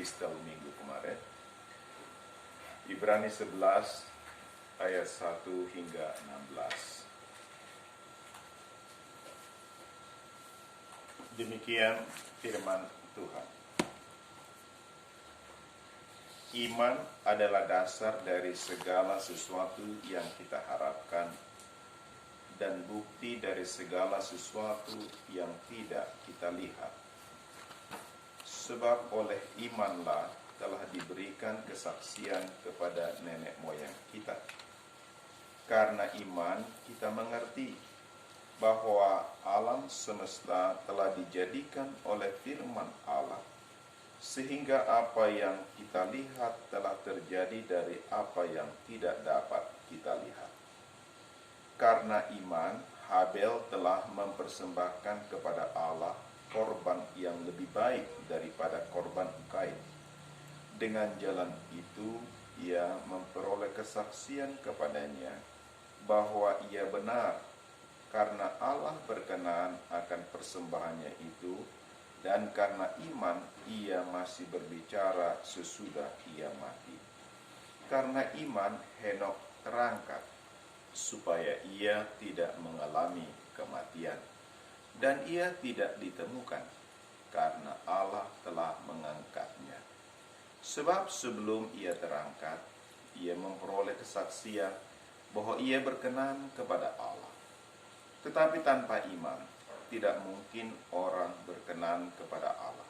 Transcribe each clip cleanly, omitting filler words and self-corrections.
epistel minggu kemarin. Ibrani 11 ayat 1 hingga 16. Demikian firman Tuhan. Iman adalah dasar dari segala sesuatu yang kita harapkan dan bukti dari segala sesuatu yang tidak kita lihat. Sebab oleh imanlah telah diberikan kesaksian kepada nenek moyang kita. Karena iman kita mengerti bahwa alam semesta telah dijadikan oleh firman Allah, sehingga apa yang kita lihat telah terjadi dari apa yang tidak dapat kita lihat. Karena iman, Habel telah mempersembahkan kepada Allah korban yang lebih baik daripada korban Kain. Dengan jalan itu, ia memperoleh kesaksian kepadanya bahwa ia benar, karena Allah berkenan akan persembahannya itu, dan karena iman ia masih berbicara sesudah ia mati. Karena iman Henokh terangkat, supaya ia tidak mengalami kematian, dan ia tidak ditemukan, karena Allah telah mengangkatnya. Sebab sebelum ia terangkat, ia memperoleh kesaksian bahwa ia berkenan kepada Allah. Tetapi tanpa iman, tidak mungkin orang berkenan kepada Allah.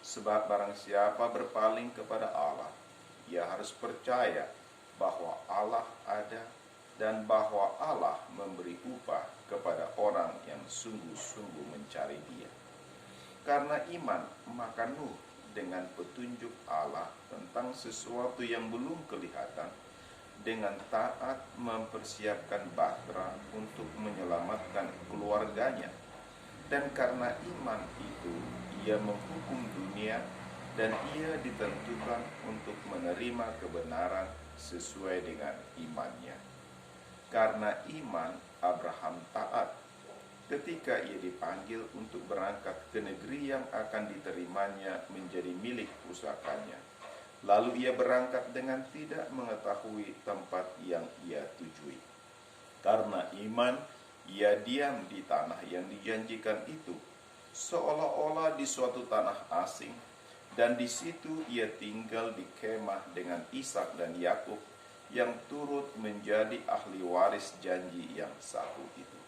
Sebab barang siapa berpaling kepada Allah, ia harus percaya bahwa Allah ada dan bahwa Allah memberi upah kepada orang yang sungguh-sungguh mencari Dia. Karena iman, maka Nuh dengan petunjuk Allah tentang sesuatu yang belum kelihatan, dengan taat mempersiapkan bahtera untuk menyelamatkan keluarganya. Dan karena iman itu, ia menghukum dunia, dan ia ditentukan untuk menerima kebenaran sesuai dengan imannya. Karena iman, Abraham taat ketika ia dipanggil untuk berangkat ke negeri yang akan diterimanya menjadi milik pusakanya. Lalu ia berangkat dengan tidak mengetahui tempat yang ia tujui. Karena iman, ia diam di tanah yang dijanjikan itu, seolah-olah di suatu tanah asing, dan di situ ia tinggal di kemah dengan Ishak dan Yakub, yang turut menjadi ahli waris janji yang satu itu.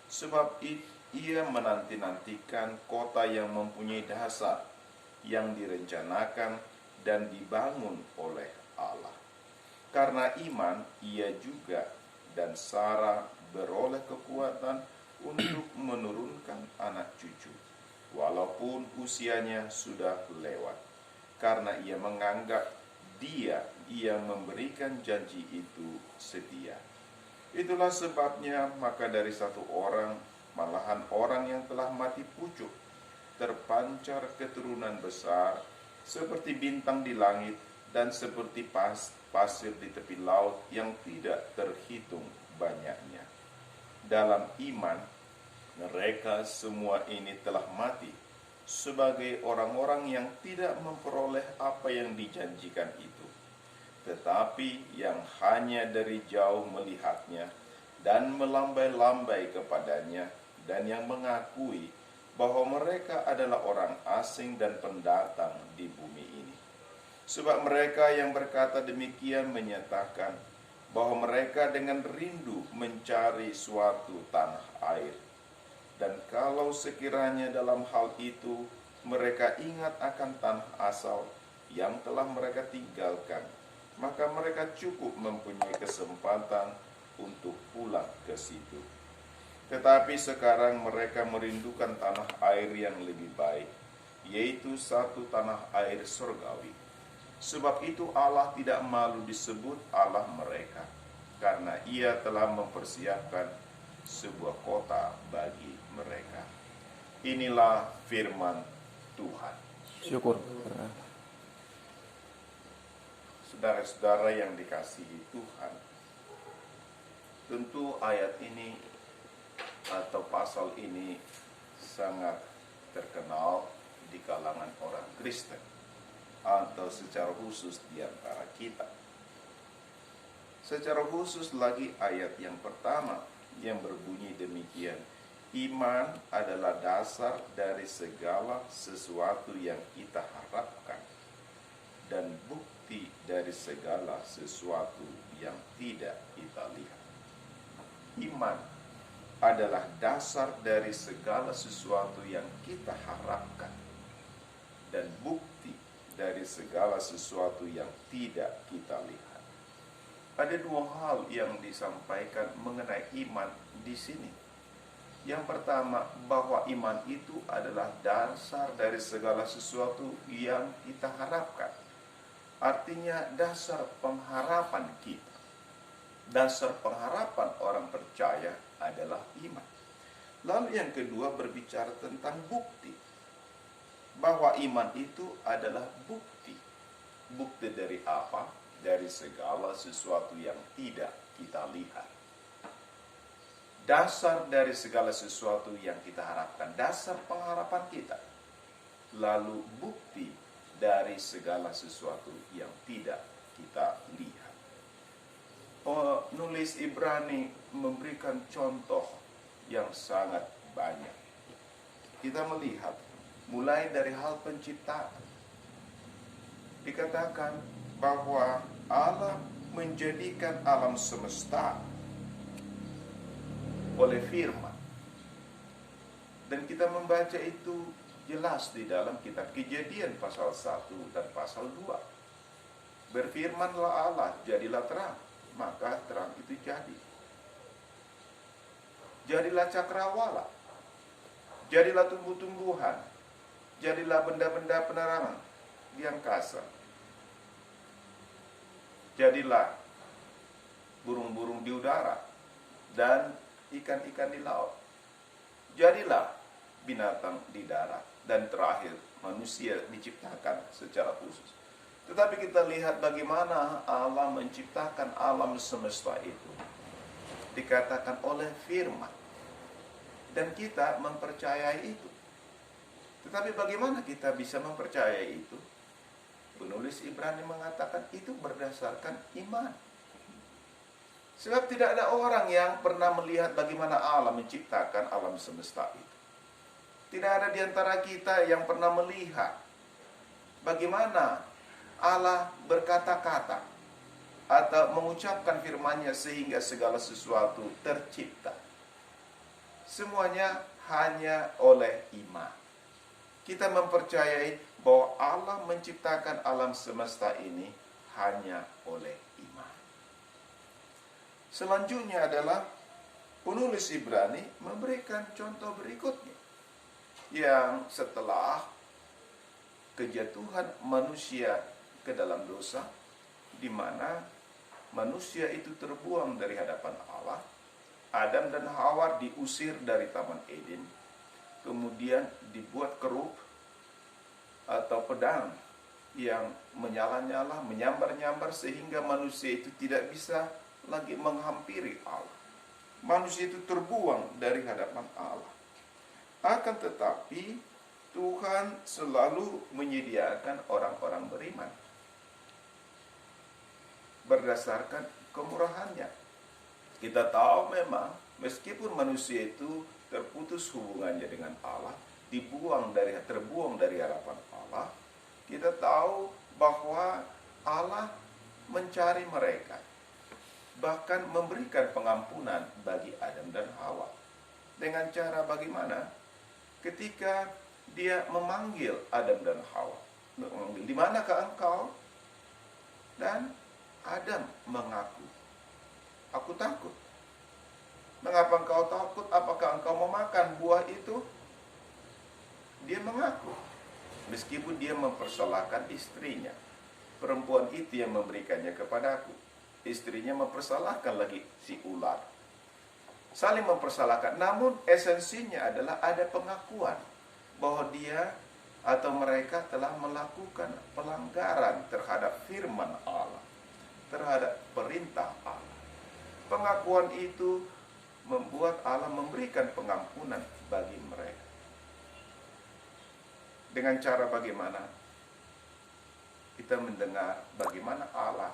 Sebab ia menanti-nantikan kota yang mempunyai dasar, yang direncanakan dan dibangun oleh Allah. Karena iman, ia juga dan Sarah beroleh kekuatan untuk menurunkan anak cucu, walaupun usianya sudah lewat, karena ia menganggap Dia yang memberikan janji itu setia. Itulah sebabnya maka dari satu orang, malahan orang yang telah mati pucuk, terpancar keturunan besar seperti bintang di langit dan seperti pasir di tepi laut yang tidak terhitung banyaknya. Dalam iman, mereka semua ini telah mati sebagai orang-orang yang tidak memperoleh apa yang dijanjikan itu, tetapi yang hanya dari jauh melihatnya dan melambai-lambai kepadanya, dan yang mengakui bahwa mereka adalah orang asing dan pendatang di bumi ini. Sebab mereka yang berkata demikian menyatakan bahwa mereka dengan rindu mencari suatu tanah air. Dan kalau sekiranya dalam hal itu mereka ingat akan tanah asal yang telah mereka tinggalkan, maka mereka cukup mempunyai kesempatan untuk pulang ke situ. Tetapi sekarang mereka merindukan tanah air yang lebih baik, yaitu satu tanah air surgawi. Sebab itu Allah tidak malu disebut Allah mereka, karena Ia telah mempersiapkan sebuah kota bagi mereka. Inilah firman Tuhan. Syukur. Saudara-saudara yang dikasihi Tuhan, tentu ayat ini atau pasal ini sangat terkenal di kalangan orang Kristen. atau secara khusus di antara kita. Secara khusus lagi ayat yang pertama yang berbunyi demikian, iman adalah dasar dari segala sesuatu yang kita harapkan dan bukti dari segala sesuatu yang tidak kita lihat. Iman adalah dasar dari segala sesuatu yang kita harapkan dan bukti dari segala sesuatu yang tidak kita lihat. Ada dua hal yang disampaikan mengenai iman di sini. Yang pertama, bahwa iman itu adalah dasar dari segala sesuatu yang kita harapkan. Artinya dasar pengharapan kita. Dasar pengharapan orang percaya adalah iman. Lalu yang kedua berbicara tentang bukti. Bahwa iman itu adalah bukti. Bukti dari apa? Dari segala sesuatu yang tidak kita lihat. Dasar dari segala sesuatu yang kita harapkan. Dasar pengharapan kita. Lalu bukti dari segala sesuatu yang tidak kita lihat. Penulis Ibrani memberikan contoh yang sangat banyak. Kita melihat mulai dari hal penciptaan. Dikatakan bahwa Allah menjadikan alam semesta oleh firman. Dan kita membaca itu jelas di dalam kitab Kejadian pasal 1 dan pasal 2. Berfirmanlah Allah, jadilah terang, maka terang itu jadi. Jadilah cakrawala, jadilah tumbuh-tumbuhan, jadilah benda-benda penerangan di angkasa. Jadilah burung-burung di udara dan ikan-ikan di laut. Jadilah binatang di darat. Dan terakhir, manusia diciptakan secara khusus. Tetapi kita lihat bagaimana Allah menciptakan alam semesta itu. Dikatakan oleh firman. Dan kita mempercayai itu. Tetapi bagaimana kita bisa mempercayai itu? Penulis Ibrani mengatakan itu berdasarkan iman. Sebab tidak ada orang yang pernah melihat bagaimana Allah menciptakan alam semesta itu. Tidak ada di antara kita yang pernah melihat bagaimana Allah berkata-kata atau mengucapkan firman-Nya sehingga segala sesuatu tercipta. Semuanya hanya oleh iman. Kita mempercayai bahwa Allah menciptakan alam semesta ini hanya oleh iman. Selanjutnya adalah penulis Ibrani memberikan contoh berikutnya. Yang setelah kejatuhan manusia ke dalam dosa, di mana manusia itu terbuang dari hadapan Allah, Adam dan Hawa diusir dari Taman Eden, kemudian dibuat kerup atau pedang yang menyala-nyala, menyambar-nyambar sehingga manusia itu tidak bisa lagi menghampiri Allah. Manusia itu terbuang dari hadapan Allah. Akan tetapi Tuhan selalu menyediakan orang-orang beriman berdasarkan kemurahan-Nya. Kita tahu memang meskipun manusia itu terputus hubungannya dengan Allah, terbuang dari hadapan Allah, kita tahu bahwa Allah mencari mereka, bahkan memberikan pengampunan bagi Adam dan Hawa. Dengan cara bagaimana? Ketika Dia memanggil Adam dan Hawa, memanggil, "Di manakah engkau?" Dan Adam mengaku, "Aku takut." "Mengapa engkau takut? Apakah engkau memakan buah itu?" Dia mengaku, meskipun dia mempersalahkan istrinya. "Perempuan itu yang memberikannya kepadaku." Istrinya mempersalahkan lagi si ular. Saling mempersalahkan, namun esensinya adalah ada pengakuan bahwa dia atau mereka telah melakukan pelanggaran terhadap firman Allah, terhadap perintah Allah. Pengakuan itu membuat Allah memberikan pengampunan bagi mereka. Dengan cara bagaimana? kita mendengar bagaimana Allah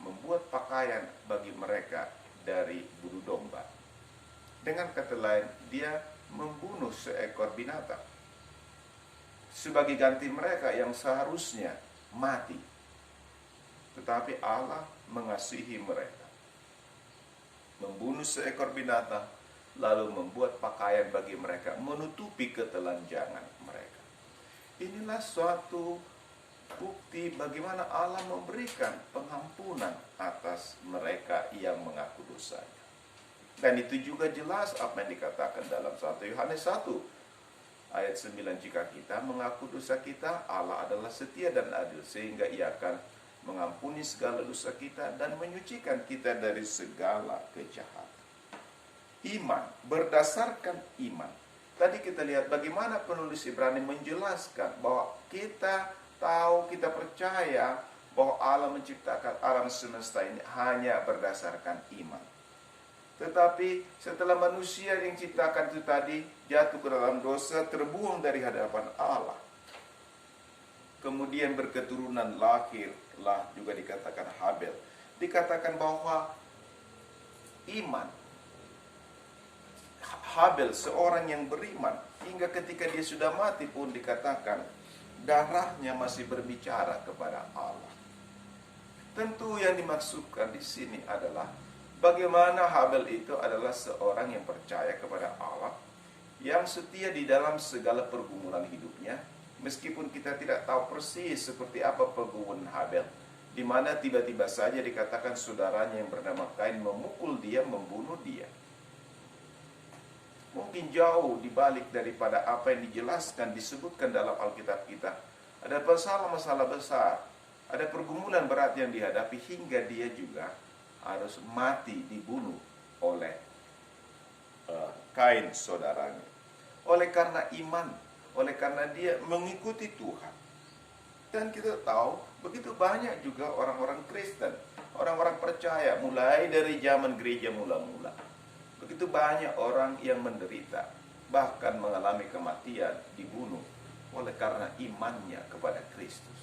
membuat pakaian bagi mereka dari bulu domba. Dengan kata lain, dia membunuh seekor binatang sebagai ganti mereka yang seharusnya mati. Tetapi Allah mengasihi mereka, membunuh seekor binatang, lalu membuat pakaian bagi mereka, menutupi ketelanjangan mereka. Inilah suatu bukti bagaimana Allah memberikan pengampunan atas mereka yang mengaku dosanya. Dan itu juga jelas apa yang dikatakan dalam 1 Yohanes 1 ayat 9, jika kita mengaku dosa kita, Allah adalah setia dan adil sehingga Ia akan mengampuni segala dosa kita dan menyucikan kita dari segala kejahatan. Iman, berdasarkan iman. Tadi kita lihat bagaimana penulis Ibrani menjelaskan bahwa kita tahu, kita percaya bahwa Allah menciptakan alam semesta ini hanya berdasarkan iman. Tetapi setelah manusia yang diciptakan itu tadi jatuh ke dalam dosa, terbuang dari hadapan Allah, kemudian berketurunan, lahirlah juga dikatakan Habel. Dikatakan bahwa iman, Habel seorang yang beriman, hingga ketika dia sudah mati pun dikatakan darahnya masih berbicara kepada Allah. Tentu yang dimaksudkan di sini adalah bagaimana Habel itu adalah seorang yang percaya kepada Allah, yang setia di dalam segala pergumulan hidupnya, meskipun kita tidak tahu persis seperti apa pergumulan Habel, di mana tiba-tiba saja dikatakan saudaranya yang bernama Kain memukul dia, membunuh dia. Mungkin jauh dibalik daripada apa yang dijelaskan, disebutkan dalam Alkitab kita. Ada masalah-masalah besar, ada pergumulan berat yang dihadapi hingga dia juga harus mati, dibunuh oleh Kain saudaranya. Oleh karena iman, oleh karena dia mengikuti Tuhan. Dan kita tahu begitu banyak juga orang-orang Kristen, orang-orang percaya mulai dari zaman gereja mula-mula. Begitu banyak orang yang menderita, bahkan mengalami kematian, dibunuh oleh karena imannya kepada Kristus.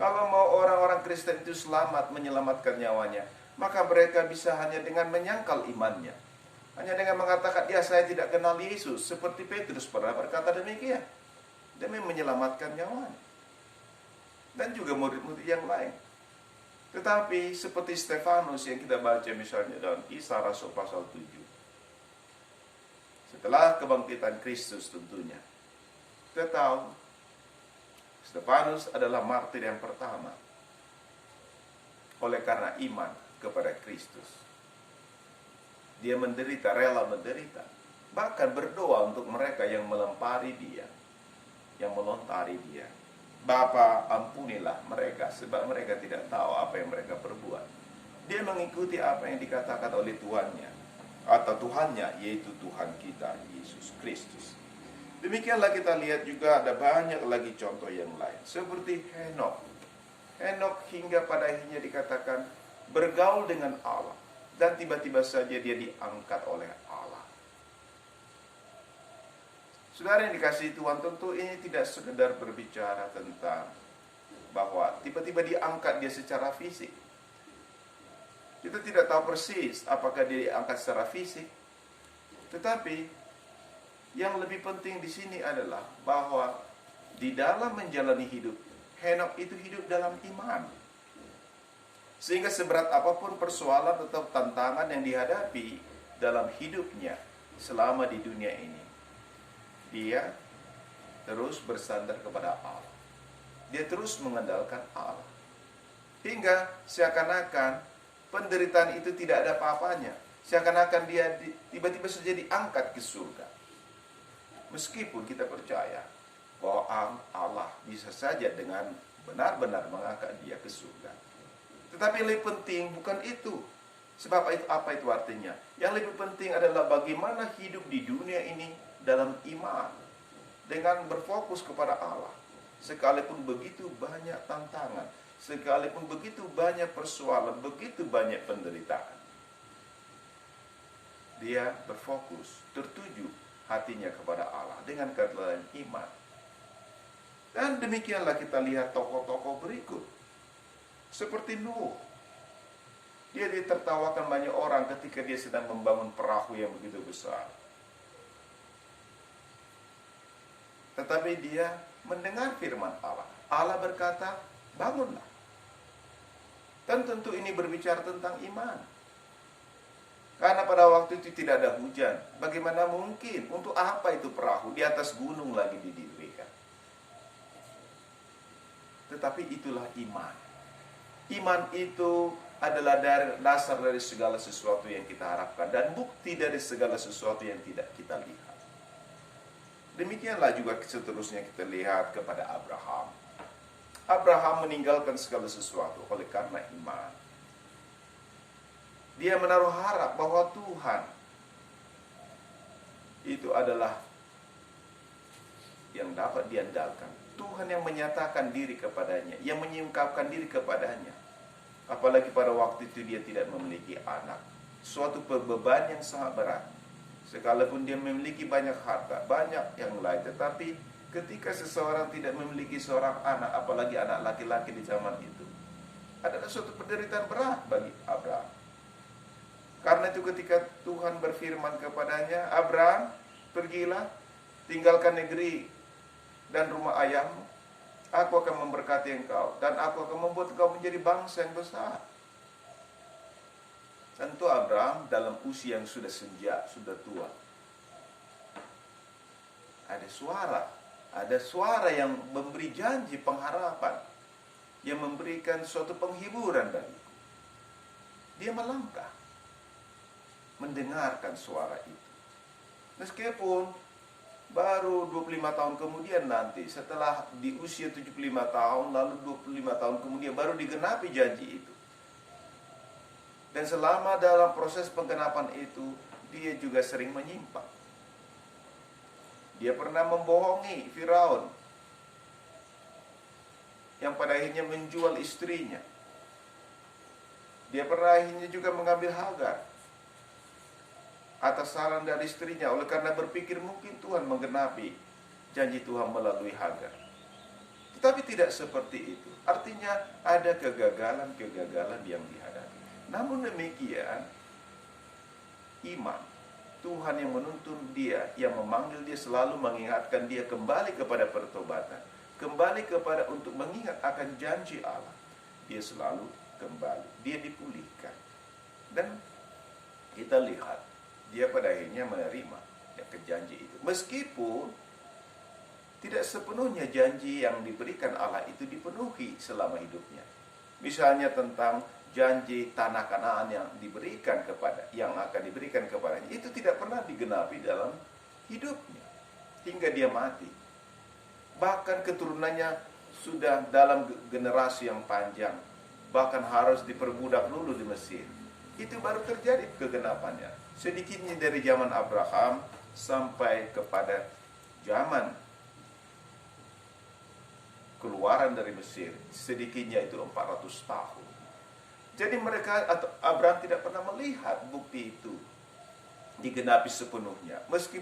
Kalau mau orang-orang Kristen itu selamat, menyelamatkan nyawanya, maka mereka bisa hanya dengan menyangkal imannya, hanya dengan mengatakan, ya saya tidak kenal Yesus, seperti Petrus pernah berkata demikian, demi menyelamatkan nyawanya. Dan juga murid-murid yang lain. Tetapi seperti Stefanus yang kita baca misalnya dalam Kisah Rasul pasal 7. Setelah kebangkitan Kristus tentunya, kita tahu Stefanus adalah martir yang pertama oleh karena iman kepada Kristus. Dia menderita, rela menderita, bahkan berdoa untuk mereka yang melempari dia, yang melontari dia. Bapa, ampunilah mereka, sebab mereka tidak tahu apa yang mereka perbuat. Dia mengikuti apa yang dikatakan oleh Tuhannya, atau Tuhannya, yaitu Tuhan kita, Yesus Kristus. Demikianlah kita lihat juga ada banyak lagi contoh yang lain. Seperti Henokh. Henokh hingga pada akhirnya dikatakan bergaul dengan Allah. Dan tiba-tiba saja dia diangkat oleh Allah. Saudara yang dikasihi Tuhan, tentu ini tidak sekedar berbicara tentang bahwa tiba-tiba diangkat dia secara fisik. Kita tidak tahu persis apakah dia diangkat secara fisik. Tetapi yang lebih penting di sini adalah bahwa di dalam menjalani hidup, Henokh itu hidup dalam iman. Sehingga seberat apapun persoalan atau tantangan yang dihadapi dalam hidupnya selama di dunia ini, dia terus bersandar kepada Allah. Dia terus mengandalkan Allah. Hingga seakan-akan penderitaan itu tidak ada apa-apanya. Seakan-akan dia tiba-tiba saja diangkat ke surga. Meskipun kita percaya bahwa Allah bisa saja dengan benar-benar mengangkat dia ke surga. Tetapi yang lebih penting bukan itu. Sebab itu apa itu artinya? Yang lebih penting adalah bagaimana hidup di dunia ini dalam iman, dengan berfokus kepada Allah. Sekalipun begitu banyak tantangan, sekalipun begitu banyak persoalan, begitu banyak penderitaan, dia berfokus, tertuju hatinya kepada Allah dengan kata lain iman. Dan demikianlah kita lihat tokoh-tokoh berikut. Seperti Nuh. Dia ditertawakan banyak orang ketika dia sedang membangun perahu yang begitu besar. Tetapi dia mendengar firman Allah. Allah berkata, bangunlah. Dan tentu ini berbicara tentang iman. Karena pada waktu itu tidak ada hujan. Bagaimana mungkin? Untuk apa itu perahu? Di atas gunung lagi didirikan. Tetapi itulah iman. Iman itu adalah dasar dari segala sesuatu yang kita harapkan. Dan bukti dari segala sesuatu yang tidak kita lihat. Demikianlah juga seterusnya kita lihat kepada Abraham. Abraham meninggalkan segala sesuatu oleh karena iman. Dia menaruh harap bahwa Tuhan itu adalah yang dapat diandalkan. Tuhan yang menyatakan diri kepadanya, yang menyingkapkan diri kepadanya. Apalagi pada waktu itu dia tidak memiliki anak. Suatu beban yang sangat berat. Sekalipun dia memiliki banyak harta, banyak yang lain. Tetapi ketika seseorang tidak memiliki seorang anak, apalagi anak laki-laki di zaman itu, adalah suatu penderitaan berat bagi Abraham. Karena itu ketika Tuhan berfirman kepadanya, Abraham, pergilah, tinggalkan negeri dan rumah ayahmu. Aku akan memberkati engkau, dan aku akan membuat engkau menjadi bangsa yang besar. Tentu Abraham dalam usia yang sudah senja, sudah tua. Ada suara yang memberi janji pengharapan, yang memberikan suatu penghiburan bagiku. Dia melangkah, mendengarkan suara itu. Meskipun baru 25 tahun kemudian nanti, setelah di usia 75 tahun, lalu 25 tahun kemudian baru digenapi janji itu. Dan selama dalam proses penggenapan itu, dia juga sering menyimpang. Dia pernah membohongi Firaun, yang pada akhirnya menjual istrinya. Dia pernah akhirnya juga mengambil Hagar atas saran dari istrinya, oleh karena berpikir mungkin Tuhan menggenapi janji Tuhan melalui Hagar. Tetapi tidak seperti itu. Artinya ada kegagalan-kegagalan yang dihadapi. Namun demikian, iman, Tuhan yang menuntun dia, yang memanggil dia, selalu mengingatkan dia kembali kepada pertobatan, kembali kepada untuk mengingat akan janji Allah. Dia selalu kembali, dia dipulihkan. Dan kita lihat, dia pada akhirnya menerima janji itu. Meskipun tidak sepenuhnya janji yang diberikan Allah itu dipenuhi selama hidupnya. Misalnya tentang janji tanah Kanaan yang akan diberikan kepadanya, itu tidak pernah digenapi dalam hidupnya hingga dia mati. Bahkan keturunannya sudah dalam generasi yang panjang, bahkan harus diperbudak dulu di Mesir. Itu baru terjadi kegenapannya. Sedikitnya dari zaman Abraham sampai kepada zaman keluaran dari Mesir, sedikitnya itu 400 tahun. Jadi mereka atau Abraham tidak pernah melihat bukti itu digenapi sepenuhnya. Meskipun